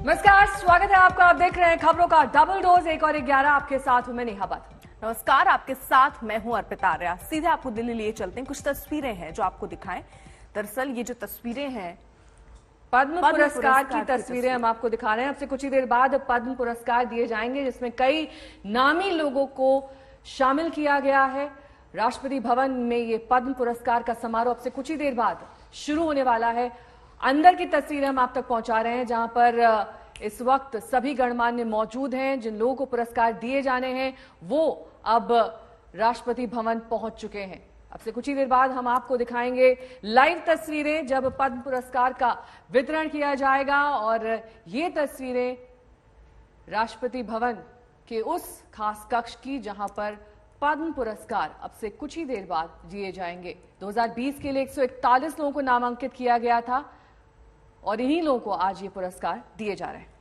नमस्कार, स्वागत है आपका। आप देख रहे हैं खबरों का डबल डोज 1 और 11। आपके साथ हूं मैं नेहा भट्ट। नमस्कार, आपके साथ मैं हूं अर्पिता आर्या। सीधे आपको दिल्ली लिए चलते हैं। कुछ तस्वीरें हैं जो आपको दिखाएं। दरअसल ये जो तस्वीरें हैं पद्म पुरस्कार की तस्वीरें हम आपको दिखा रहे हैं। अब से कुछ ही देर बाद पद्म पुरस्कार दिए जाएंगे, जिसमें कई नामी लोगों को शामिल किया गया है। राष्ट्रपति भवन में ये पद्म पुरस्कार का समारोह अब से कुछ ही देर बाद शुरू होने वाला है। अंदर की तस्वीरें हम आप तक पहुंचा रहे हैं, जहां पर इस वक्त सभी गणमान्य मौजूद हैं। जिन लोगों को पुरस्कार दिए जाने हैं वो अब राष्ट्रपति भवन पहुंच चुके हैं। अब से कुछ ही देर बाद हम आपको दिखाएंगे लाइव तस्वीरें जब पद्म पुरस्कार का वितरण किया जाएगा। और ये तस्वीरें राष्ट्रपति भवन के उस खास कक्ष की जहां पर पद्म पुरस्कार अब से कुछ ही देर बाद दिए जाएंगे। 2020 के लिए 141 लोगों को नामांकित किया गया था और इन्हीं लोगों को आज ये पुरस्कार दिए जा रहे हैं।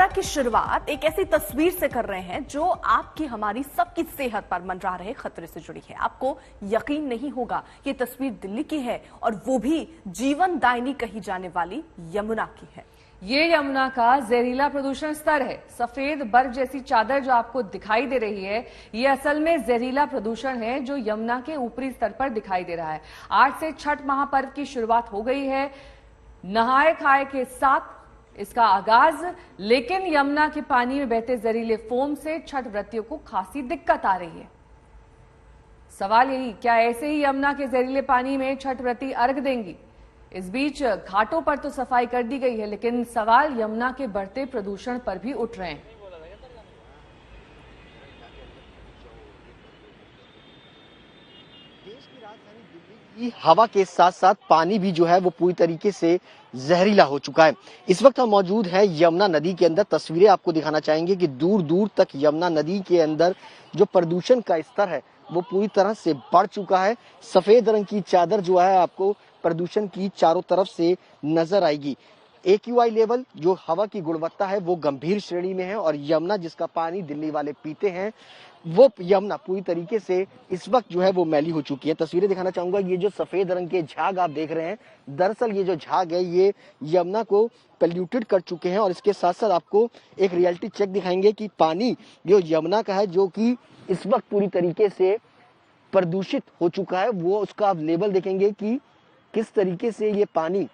की शुरुआत एक ऐसी तस्वीर से कर रहे हैं जो आपकी हमारी सबकी सेहत पर मंडरा रहे खतरे से जुड़ी है। आपको यकीन नहीं होगा ये तस्वीर दिल्ली की है और वो भी जीवनदायिनी कही जाने वाली यमुना की है। ये यमुना का जहरीला प्रदूषण स्तर है। सफेद बर्फ जैसी चादर जो आपको दिखाई दे रही है, ये असल में जहरीला प्रदूषण है जो यमुना के ऊपरी स्तर पर दिखाई दे रहा है। आज से छठ महापर्व की शुरुआत हो गई है, नहाए खाए के साथ इसका आगाज। लेकिन यमुना के पानी में बहते जहरीले फोम से छठ व्रतियों को खासी दिक्कत आ रही है। सवाल यही, क्या ऐसे ही यमुना के जहरीले पानी में छठ व्रती अर्घ देंगी? इस बीच घाटों पर तो सफाई कर दी गई है, लेकिन सवाल यमुना के बढ़ते प्रदूषण पर भी उठ रहे हैं। देश की राजधानी दिल्ली की हवा के साथ साथ पानी भी जो है वो पूरी तरीके से जहरीला हो चुका है। इस वक्त हम मौजूद हैं यमुना नदी के अंदर। तस्वीरें आपको दिखाना चाहेंगे कि दूर दूर तक यमुना नदी के अंदर जो प्रदूषण का स्तर है वो पूरी तरह से बढ़ चुका है। सफेद रंग की चादर जो है आपको प्रदूषण की चारों तरफ से नजर आएगी। AQI लेवल जो हवा की गुणवत्ता है वो गंभीर श्रेणी में है और यमुना जिसका पानी दिल्ली वाले पीते हैं वो यमुना पूरी तरीके से इस वक्त जो है वो मैली हो चुकी है। तस्वीरें दिखाना चाहूंगा। ये जो सफेद रंग के झाग आप देख रहे हैं, दरअसल ये जो झाग है ये यमुना को पोल्यूटेड कर चुके हैं। और इसके साथ साथ आपको एक रियलिटी चेक दिखाएंगे कि पानी जो यमुना का है जो कि इस वक्त पूरी तरीके से प्रदूषित हो चुका है, वो उसका आप लेवल देखेंगे कि किस तरीके से ये पानी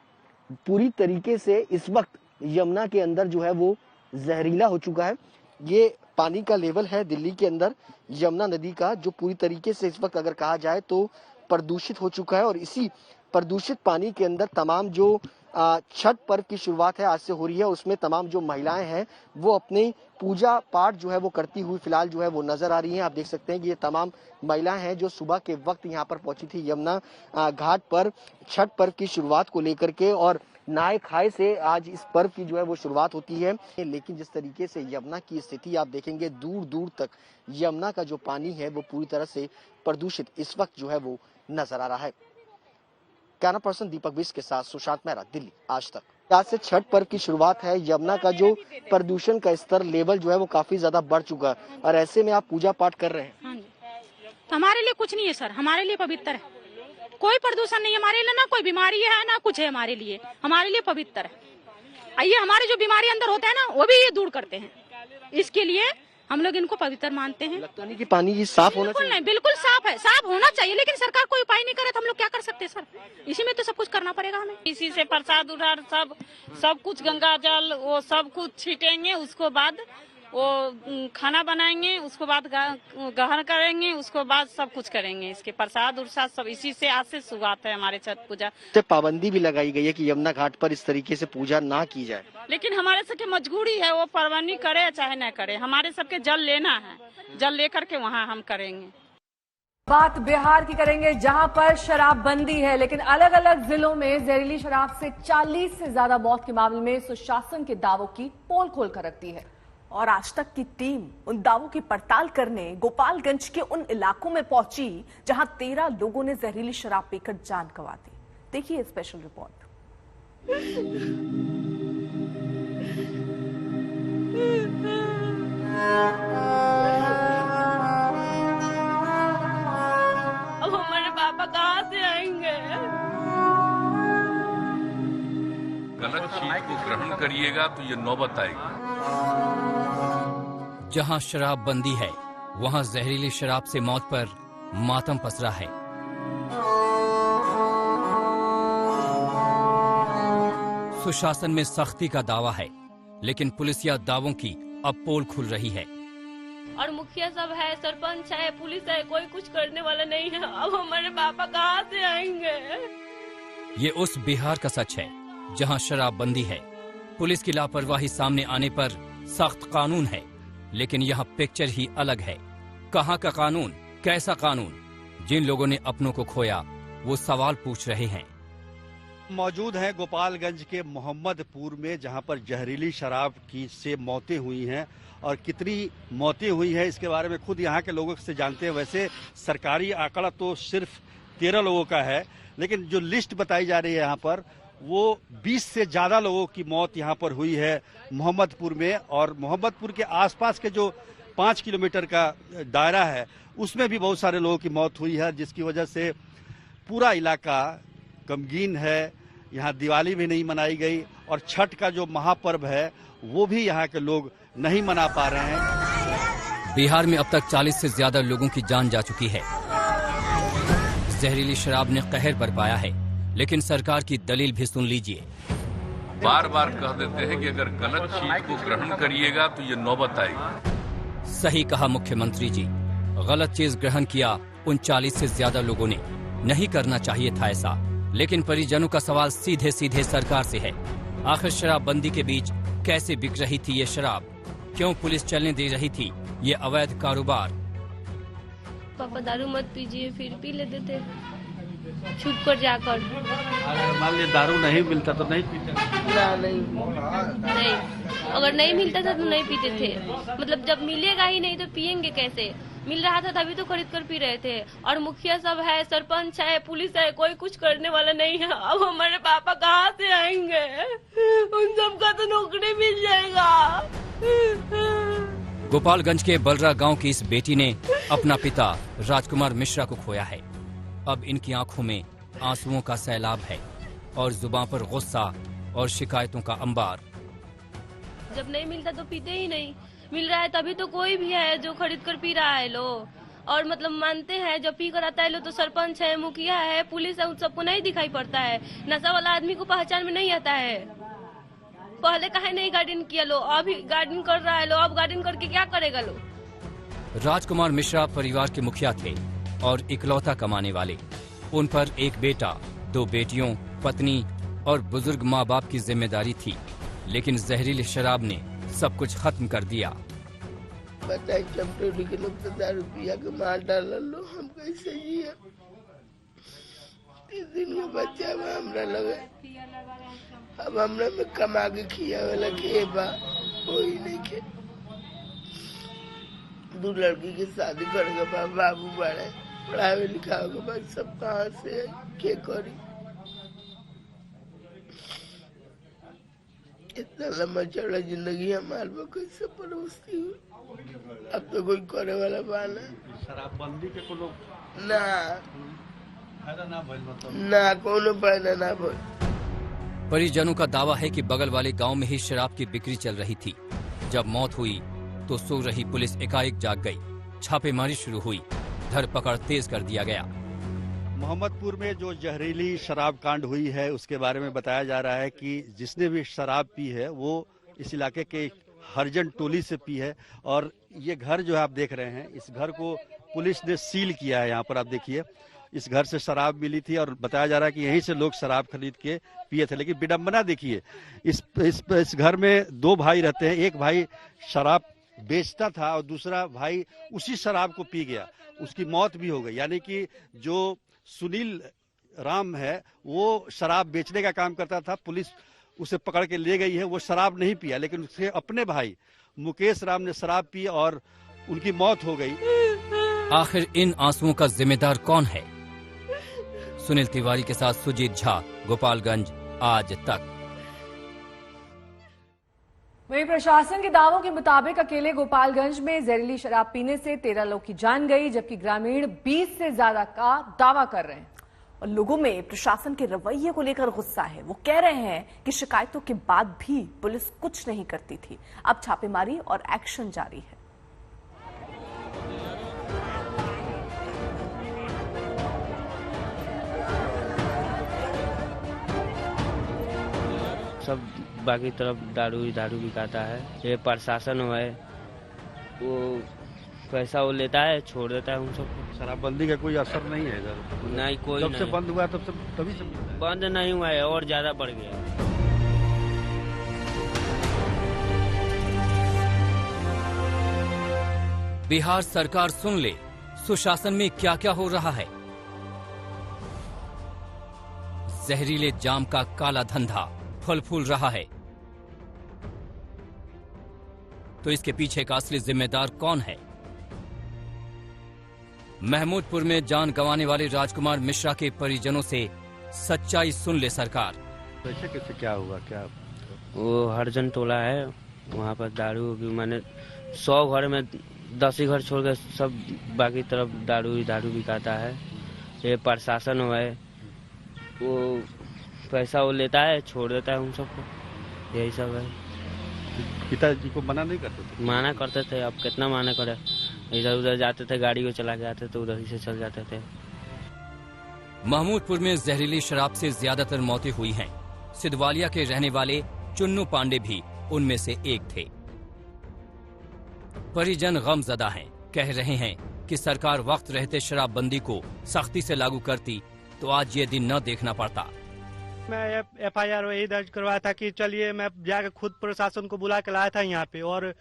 पूरी तरीके से इस वक्त यमुना के अंदर जो है वो जहरीला हो चुका है। ये पानी का लेवल है दिल्ली के अंदर यमुना नदी का, जो पूरी तरीके से इस वक्त अगर कहा जाए तो प्रदूषित हो चुका है। और इसी प्रदूषित पानी के अंदर तमाम जो छठ पर्व की शुरुआत है आज से हो रही है, उसमें तमाम जो महिलाएं हैं वो अपनी पूजा पाठ जो है वो करती हुई फिलहाल जो है वो नजर आ रही हैं। आप देख सकते हैं कि ये तमाम महिलाएं हैं जो सुबह के वक्त यहाँ पर पहुंची थी यमुना घाट पर छठ पर्व की शुरुआत को लेकर के। और नहाए खाए से आज इस पर्व की जो है वो शुरुआत होती है। लेकिन जिस तरीके से यमुना की स्थिति आप देखेंगे, दूर दूर तक यमुना का जो पानी है वो पूरी तरह से प्रदूषित इस वक्त जो है वो नजर आ रहा है। कैमरा पर्सन दीपक बिस के साथ सुशांत मेहरा, दिल्ली आज तक। आज से छठ पर्व की शुरुआत है। यमुना का जो प्रदूषण का स्तर लेवल जो है वो काफी ज्यादा बढ़ चुका है और ऐसे में आप पूजा पाठ कर रहे हैं। हाँ जी। तो हमारे लिए कुछ नहीं है सर, हमारे लिए पवित्र है। कोई प्रदूषण नहीं है हमारे लिए, ना कोई बीमारी है ना कुछ है हमारे लिए पवित्र है। ये हमारे जो बीमारी अंदर होता है ना वो भी ये दूर करते हैं, इसके लिए हम लोग इनको पवित्र मानते हैं। लगता नहीं कि पानी ये साफ होना चाहिए? नहीं, बिल्कुल साफ है, साफ होना चाहिए, लेकिन सरकार कोई उपाय नहीं करे तो हम लोग क्या कर सकते हैं सर? इसी में तो सब कुछ करना पड़ेगा हमें। इसी से प्रसाद उठार सब कुछ गंगा जल वो सब कुछ छीटेंगे, उसको बाद वो खाना बनाएंगे, उसको बाद ग्रहण करेंगे, उसको बाद सब कुछ करेंगे। इसके प्रसाद उरसाद सब इसी से आज से शुरुआत है हमारे छठ पूजा। पाबंदी भी लगाई गई है कि यमुना घाट पर इस तरीके से पूजा ना की जाए, लेकिन हमारे सबके मजबूरी है, वो पाबंदी करे चाहे न करे, हमारे सबके जल लेना है, जल लेकर के वहाँ हम करेंगे। बात बिहार की करेंगे, जहां पर शराबबंदी है, लेकिन अलग अलग जिलों में जहरीली शराब से 40 से ज्यादा मौत के मामले में सुशासन के दावों की पोल खोल कर रखती है। और आज तक की टीम उन दावों की पड़ताल करने गोपालगंज के उन इलाकों में पहुंची जहां 13 लोगों ने जहरीली शराब पीकर जान गंवा दी। देखिए स्पेशल रिपोर्ट। अब हमारे पापा कहाँ से आएंगे? चीज को ग्रहण करिएगा तो ये नौबत आएगी। जहां शराबबंदी है वहां जहरीली शराब से मौत पर मातम पसरा है। सुशासन में सख्ती का दावा है, लेकिन पुलिसिया दावों की अब पोल खुल रही है। और मुखिया सब है, सरपंच है, पुलिस है, कोई कुछ करने वाला नहीं है। अब हमारे पापा कहाँ से आएंगे? ये उस बिहार का सच है जहां शराबबंदी है। पुलिस की लापरवाही सामने आने पर सख्त कानून है, लेकिन यहाँ पिक्चर ही अलग है। कहाँ का कानून, कैसा कानून? जिन लोगों ने अपनों को खोया वो सवाल पूछ रहे हैं। मौजूद हैं गोपालगंज के मोहम्मदपुर में, जहां पर जहरीली शराब की से मौतें हुई हैं और कितनी मौतें हुई हैं इसके बारे में खुद यहाँ के लोगों से जानते हैं। वैसे सरकारी आंकड़ा तो सिर्फ 13 लोगों का है, लेकिन जो लिस्ट बताई जा रही है यहाँ पर वो 20 से ज्यादा लोगों की मौत यहाँ पर हुई है मोहम्मदपुर में। और मोहम्मदपुर के आसपास के जो 5 किलोमीटर का दायरा है उसमें भी बहुत सारे लोगों की मौत हुई है, जिसकी वजह से पूरा इलाका गमगीन है। यहाँ दिवाली भी नहीं मनाई गई और छठ का जो महापर्व है वो भी यहाँ के लोग नहीं मना पा रहे हैं। बिहार में अब तक 40 से ज्यादा लोगों की जान जा चुकी है। जहरीली शराब ने कहर बरपाया है, लेकिन सरकार की दलील भी सुन लीजिए। बार बार कह देते हैं कि अगर गलत चीज को ग्रहण करिएगा तो ये नौबत आएगी। सही कहा मुख्यमंत्री जी, गलत चीज ग्रहण किया उन 40 से ज्यादा लोगों ने। नहीं करना चाहिए था ऐसा, लेकिन परिजनों का सवाल सीधे सीधे सरकार से है। आखिर शराबबंदी के बीच कैसे बिक रही थी ये शराब? क्यों पुलिस चलने दे रही थी ये अवैध कारोबार? पापा दारू मत पीजिए, फिर पी लेते थे छुप कर जाकर। अगर मान लीजिए दारू नहीं मिलता तो नहीं पीते? नहीं, अगर नहीं मिलता था तो नहीं पीते थे। मतलब जब मिलेगा ही नहीं तो पियेंगे कैसे? मिल रहा था तभी तो खरीद कर पी रहे थे। और मुखिया सब है, सरपंच है, पुलिस है, कोई कुछ करने वाला नहीं है। अब हमारे पापा कहाँ से आएंगे? उन सबका तो नौकरी मिल जाएगा। गोपालगंज के बलरा गांव की इस बेटी ने अपना पिता राजकुमार मिश्रा को खोया है। अब इनकी आंखों में आंसुओं का सैलाब है और जुबान पर गुस्सा और शिकायतों का अंबार। जब नहीं मिलता तो पीते ही नहीं, मिल रहा है तभी तो कोई भी है जो खरीद कर पी रहा है लो। और मतलब मानते हैं जब पी कर आता है लो तो सरपंच है, मुखिया है, पुलिस है, उन सबको नहीं दिखाई पड़ता है। नशा वाला आदमी को पहचान में नहीं आता है। पहले काहे नहीं गार्डन किया लो, अभी गार्डन कर रहा है लो, अब गार्डन करके क्या करेगा लो? राजकुमार मिश्रा परिवार के मुखिया थे और इकलौता कमाने वाले। उन पर एक बेटा, 2 बेटियों, पत्नी और बुजुर्ग माँ बाप की जिम्मेदारी थी, लेकिन जहरीली शराब ने सब कुछ खत्म कर दिया। बताइए चमटोली के लोग तो दारू पिया के मार डाल लो, हम कैसे जिए? 3 दिन में बच्चा हमरा लगे, अब हमरा में कमा के खिया वाला के बा कोई नहीं के। 2 लड़की की शादी करे के बाद बाबू बड़े पढ़ावे लिखावे के बाद सब कहाँ से के करी? इतना लंबा चौड़ा जिंदगी हमारे में कैसे परोसती हुई? अब तो कोई करे वाला बाना। शराबबंदी के को लोग ना फायदा ना भइल, मतलब ना कोनो फायदा ना भइल। परिजनों का दावा है कि बगल वाले गांव में ही शराब की बिक्री चल रही थी। जब मौत हुई तो सो रही पुलिस एकाएक जाग गई। छापेमारी शुरू हुई, धरपकड़ तेज कर दिया गया। मोहम्मदपुर में जो जहरीली शराब कांड हुई है उसके बारे में बताया जा रहा है कि जिसने भी शराब पी है वो इस इलाके के हरिजन टोली से पी है। और ये घर जो है आप देख रहे हैं, इस घर को पुलिस ने सील किया है। यहाँ पर आप देखिए, इस घर से शराब मिली थी और बताया जा रहा है कि यहीं से लोग शराब खरीद के पिए थे। लेकिन विडंबना देखिए, इस घर में 2 भाई रहते हैं। एक भाई शराब बेचता था और दूसरा भाई उसी शराब को पी गया, उसकी मौत भी हो गई। यानी कि जो सुनील राम है वो शराब बेचने का काम करता था, पुलिस उसे पकड़ के ले गई है। वो शराब नहीं पिया, लेकिन उसके अपने भाई मुकेश राम ने शराब पी और उनकी मौत हो गई। आखिर इन आंसुओं का जिम्मेदार कौन है? सुनील तिवारी के साथ सुजीत झा, गोपालगंज आज तक। वहीं प्रशासन के दावों के मुताबिक अकेले गोपालगंज में जहरीली शराब पीने से 13 लोग की जान गई, जबकि ग्रामीण 20 से ज्यादा का दावा कर रहे हैं। और लोगों में प्रशासन के रवैये को लेकर गुस्सा है। वो कह रहे हैं कि शिकायतों के बाद भी पुलिस कुछ नहीं करती थी। अब छापेमारी और एक्शन जारी है। सब बाकी तरफ दारू बिकाता है। ये प्रशासन है वो पैसा वो लेता है, छोड़ देता है उन सबको। शराबबंदी का कोई असर नहीं है इधर? नहीं, कोई जब से नहीं। बंद हुआ तब से तभी से बंद नहीं हुआ है और ज्यादा बढ़ गया। बिहार सरकार सुन ले, सुशासन में क्या क्या हो रहा है। जहरीले जाम का काला धंधा फल फूल रहा है, तो इसके पीछे का असली जिम्मेदार कौन है? महमूदपुर में जान गंवाने वाले राजकुमार मिश्रा के परिजनों से सच्चाई सुन ले सरकार। कैसे कैसे क्या हुआ? क्या वो हरजन टोला है, वहाँ पर दारू की माने 100 घर में 10 ही घर छोड़ के सब बाकी तरफ दारू बिकाता है। ये प्रशासन है वो पैसा वो लेता है, छोड़ देता है उन सबको। यही सब है। पिताजी को मना नहीं करते थे? माना करते थे, अब कितना माना करे। इधर उधर जाते थे, गाड़ी को चला के आते तो उधर ही से चल जाते थे। महमूदपुर में जहरीली शराब से ज्यादातर मौतें हुई हैं। सिद्धवालिया के रहने वाले चुन्नू पांडे भी उनमें से एक थे। परिजन गमजदा हैं, कह रहे हैं कि सरकार वक्त रहते शराबबंदी को सख्ती से लागू करती तो आज ये दिन न देखना पड़ता। मैं FIR वही दर्ज करवाया था कि चलिए, मैं जाकर खुद प्रशासन को बुला के लाया था यहाँ पे, और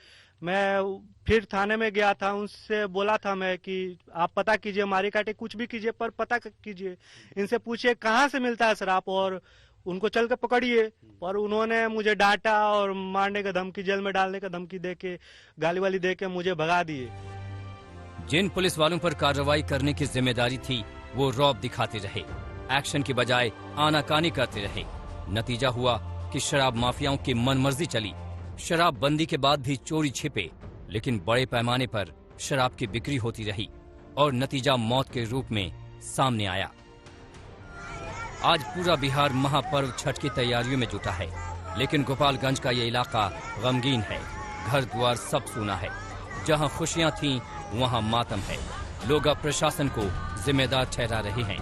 मैं फिर थाने में गया था। उनसे बोला था मैं कि आप पता कीजिए, मारी काटे कुछ भी कीजिए, पर पता कीजिए, इनसे पूछिए कहाँ से मिलता है शराब और उनको चल के पकड़िए। पर उन्होंने मुझे डांटा और मारने का धमकी, जेल में डालने का धमकी दे के, गाली वाली दे के मुझे भगा दिए। जिन पुलिस वालों पर कार्रवाई करने की जिम्मेदारी थी वो रौब दिखाते रहे, एक्शन की बजाय आनाकानी करते रहे। नतीजा हुआ कि शराब माफियाओं की मनमर्जी चली। शराब बंदी के बाद भी चोरी छिपे, लेकिन बड़े पैमाने पर शराब की बिक्री होती रही और नतीजा मौत के रूप में सामने आया। आज पूरा बिहार महापर्व छठ की तैयारियों में जुटा है, लेकिन गोपालगंज का ये इलाका गमगीन है। घर द्वार सब सूना है। जहां खुशियां थीं वहां मातम है। लोग अब प्रशासन को जिम्मेदार ठहरा रहे हैं।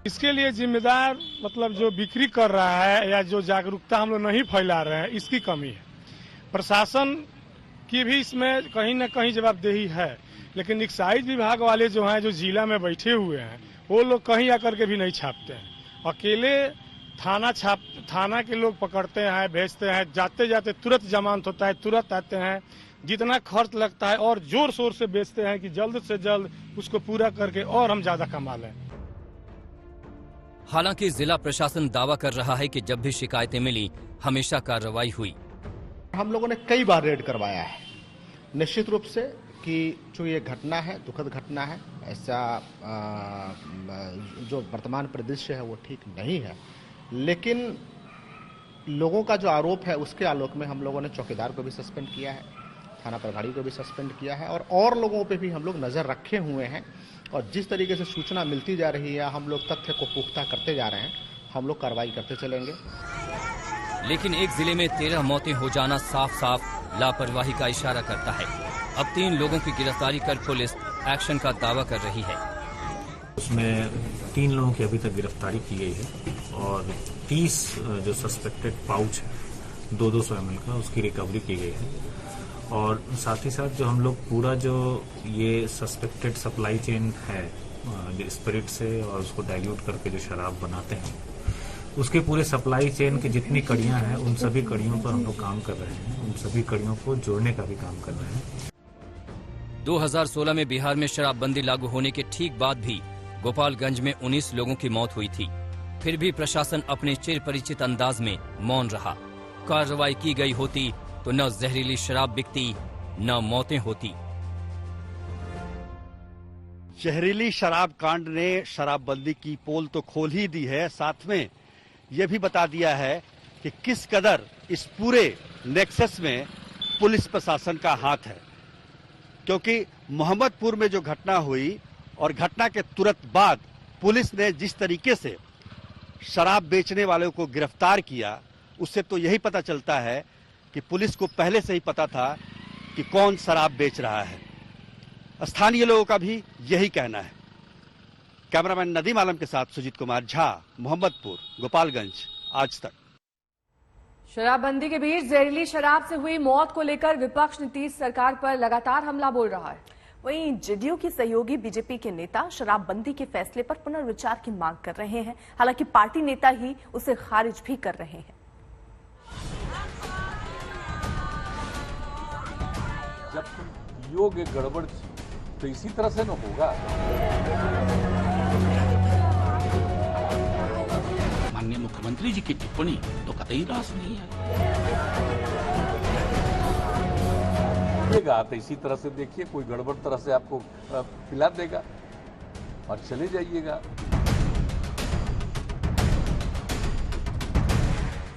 इसके लिए जिम्मेदार मतलब जो बिक्री कर रहा है या जो जागरूकता हम लोग नहीं फैला रहे हैं, इसकी कमी है। प्रशासन की भी इसमें कहीं न कहीं जवाबदेही है, लेकिन एक्साइज विभाग वाले जो हैं, जो जिला में बैठे हुए हैं, वो लोग कहीं आकर के भी नहीं छापते हैं। अकेले थाना के लोग पकड़ते हैं, भेजते हैं, जाते जाते तुरंत जमानत होता है, तुरंत आते हैं। जितना खर्च लगता है और जोर शोर से बेचते हैं कि जल्द से जल्द उसको पूरा करके और हम ज्यादा कमा लें। हालांकि जिला प्रशासन दावा कर रहा है कि जब भी शिकायतें मिली हमेशा कार्रवाई हुई। हम लोगों ने कई बार रेड करवाया है। निश्चित रूप से कि जो ये घटना है दुखद घटना है, ऐसा जो वर्तमान परिदृश्य है वो ठीक नहीं है, लेकिन लोगों का जो आरोप है उसके आलोक में हम लोगों ने चौकीदार को भी सस्पेंड किया है, थाना प्रभारी को भी सस्पेंड किया है और लोगों पे भी हम लोग नजर रखे हुए हैं। और जिस तरीके से सूचना मिलती जा रही है, हम लोग तथ्य को पुख्ता करते जा रहे हैं, हम लोग कार्रवाई करते चलेंगे। लेकिन एक जिले में 13 मौतें हो जाना साफ साफ लापरवाही का इशारा करता है। अब 3 लोगों की गिरफ्तारी कर पुलिस एक्शन का दावा कर रही है। उसमें 3 लोगों की अभी तक गिरफ्तारी की गई है और 30 जो सस्पेक्टेड पाउच है 200 ml का, उसकी रिकवरी की गई है। और साथ ही साथ जो हम लोग पूरा जो ये सस्पेक्टेड सप्लाई चेन है स्पिरिट से और उसको डाइल्यूट करके जो शराब बनाते हैं, उसके पूरे सप्लाई चेन की जितनी कड़ियां हैं उन सभी कड़ियों पर हम लोग काम कर रहे हैं। उन सभी कड़ियों को जोड़ने का भी काम कर रहे हैं। 2016 में बिहार में शराबबंदी लागू होने के ठीक बाद भी गोपालगंज में 19 लोगों की मौत हुई थी। फिर भी प्रशासन अपने चिर परिचित अंदाज में मौन रहा। कार्रवाई की गई होती तो न जहरीली शराब बिकती न मौतें होती। जहरीली शराब कांड ने शराबबंदी की पोल तो खोल ही दी है, साथ में यह भी बता दिया है कि किस कदर इस पूरे नेक्सस में पुलिस प्रशासन का हाथ है। क्योंकि मोहम्मदपुर में जो घटना हुई और घटना के तुरंत बाद पुलिस ने जिस तरीके से शराब बेचने वालों को गिरफ्तार किया, उससे तो यही पता चलता है कि पुलिस को पहले से ही पता था कि कौन शराब बेच रहा है। स्थानीय लोगों का भी यही कहना है। कैमरामैन नदीम आलम के साथ सुजीत कुमार झा, मोहम्मदपुर, गोपालगंज, आज तक। शराबबंदी के बीच जहरीली शराब से हुई मौत को लेकर विपक्ष नीतीश सरकार पर लगातार हमला बोल रहा है। वहीं जेडीयू की सहयोगी बीजेपी के नेता शराबबंदी के फैसले पर पुनर्विचार की मांग कर रहे हैं। हालांकि पार्टी नेता ही उसे खारिज भी कर रहे हैं। जब पियोगे गड़बड़ तो इसी तरह से न होगा। माननीय मुख्यमंत्री जी की टिप्पणी तो कतई रास नहीं है। तो इसी तरह से देखिए, कोई गड़बड़ तरह से आपको पिला देगा और चले जाइएगा।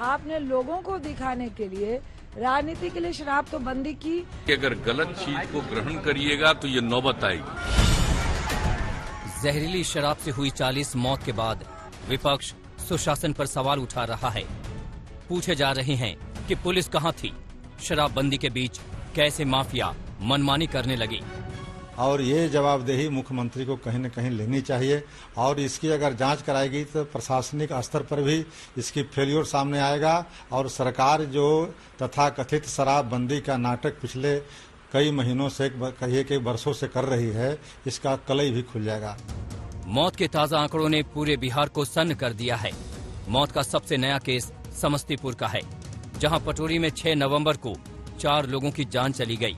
आपने लोगों को दिखाने के लिए, राजनीति के लिए शराब तो बंदी की। अगर गलत चीज को ग्रहण करिएगा तो ये नौबत आएगी। जहरीली शराब से हुई 40 मौत के बाद विपक्ष सुशासन पर सवाल उठा रहा है। पूछे जा रहे हैं कि पुलिस कहां थी? शराबबंदी के बीच कैसे माफिया मनमानी करने लगी? और ये जवाबदेही मुख्यमंत्री को कहीं न कहीं लेनी चाहिए और इसकी अगर जांच कराएगी तो प्रशासनिक स्तर पर भी इसकी फेल्योर सामने आएगा और सरकार जो तथाकथित शराबबंदी का नाटक पिछले कई महीनों से, कहिए कि वर्षों से कर रही है, इसका कलई भी खुल जाएगा। मौत के ताजा आंकड़ों ने पूरे बिहार को सन्न कर दिया है। मौत का सबसे नया केस समस्तीपुर का है, जहां पटोरी में 6 नवंबर को 4 लोगों की जान चली गई।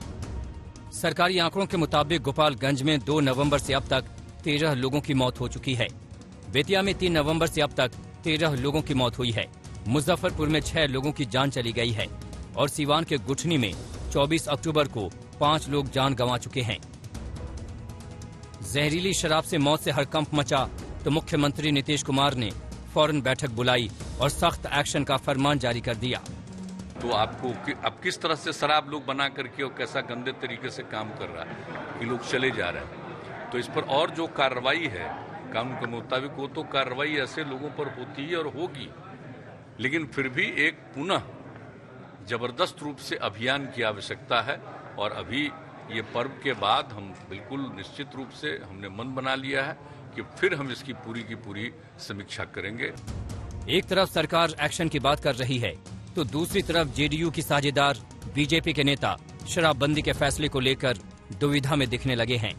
सरकारी आंकड़ों के मुताबिक गोपालगंज में 2 नवंबर से अब तक 13 लोगों की मौत हो चुकी है। बेतिया में 3 नवंबर से अब तक 13 लोगों की मौत हुई है। मुजफ्फरपुर में 6 लोगों की जान चली गई है और सीवान के गुठनी में 24 अक्टूबर को 5 लोग जान गंवा चुके हैं। जहरीली शराब से मौत से हड़कंप मचा तो मुख्यमंत्री नीतीश कुमार ने फौरन बैठक बुलाई और सख्त एक्शन का फरमान जारी कर दिया। तो आपको अब किस तरह से शराब लोग बना करके और कैसा गंदे तरीके से काम कर रहा है कि लोग चले जा रहे हैं, तो इस पर और जो कार्रवाई है कानून के मुताबिक, वो तो कार्रवाई ऐसे लोगों पर होती है और होगी, लेकिन फिर भी एक पुनः जबरदस्त रूप से अभियान की आवश्यकता है। और अभी ये पर्व के बाद हम बिल्कुल निश्चित रूप से हमने मन बना लिया है कि फिर हम इसकी पूरी की पूरी समीक्षा करेंगे। एक तरफ सरकार एक्शन की बात कर रही है तो दूसरी तरफ जेडीयू की साझेदार बीजेपी के नेता शराबबंदी के फैसले को लेकर दुविधा में दिखने लगे हैं।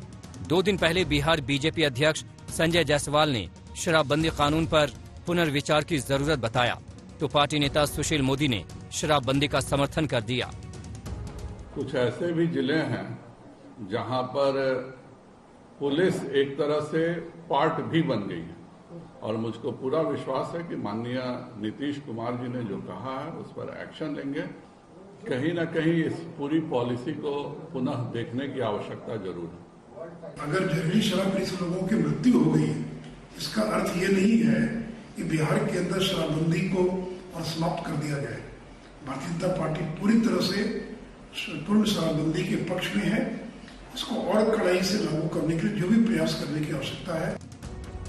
2 दिन पहले बिहार बीजेपी अध्यक्ष संजय जायसवाल ने शराबबंदी कानून पर पुनर्विचार की जरूरत बताया तो पार्टी नेता सुशील मोदी ने शराबबंदी का समर्थन कर दिया। कुछ ऐसे भी जिले हैं जहां पर पुलिस एक तरह से पार्ट भी बन गई है और मुझको पूरा विश्वास है कि माननीय नीतीश कुमार जी ने जो कहा है उस पर एक्शन लेंगे। कहीं न कहीं इस पूरी पॉलिसी को पुनः देखने की आवश्यकता जरूर है। अगर जहरीली शराब पीने से लोगों की मृत्यु हो गई, इसका अर्थ ये नहीं है कि बिहार के अंदर शराबबंदी को और समाप्त कर दिया जाए। भारतीय जनता पार्टी पूरी तरह से पूर्ण शराबबंदी के पक्ष में है। इसको और कड़ाई से लागू करने के लिए जो भी प्रयास करने की आवश्यकता है।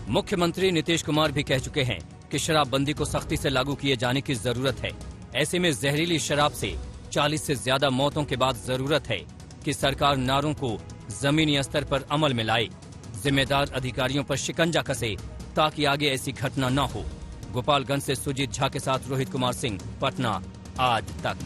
मुख्यमंत्री नीतीश कुमार भी कह चुके हैं कि शराबबंदी को सख्ती से लागू किए जाने की जरूरत है। ऐसे में जहरीली शराब से 40 से ज्यादा मौतों के बाद जरूरत है कि सरकार नारों को जमीनी स्तर पर अमल में लाए, जिम्मेदार अधिकारियों पर शिकंजा कसे ताकि आगे ऐसी घटना न हो। गोपालगंज से सुजीत झा के साथ रोहित कुमार सिंह, पटना, आज तक।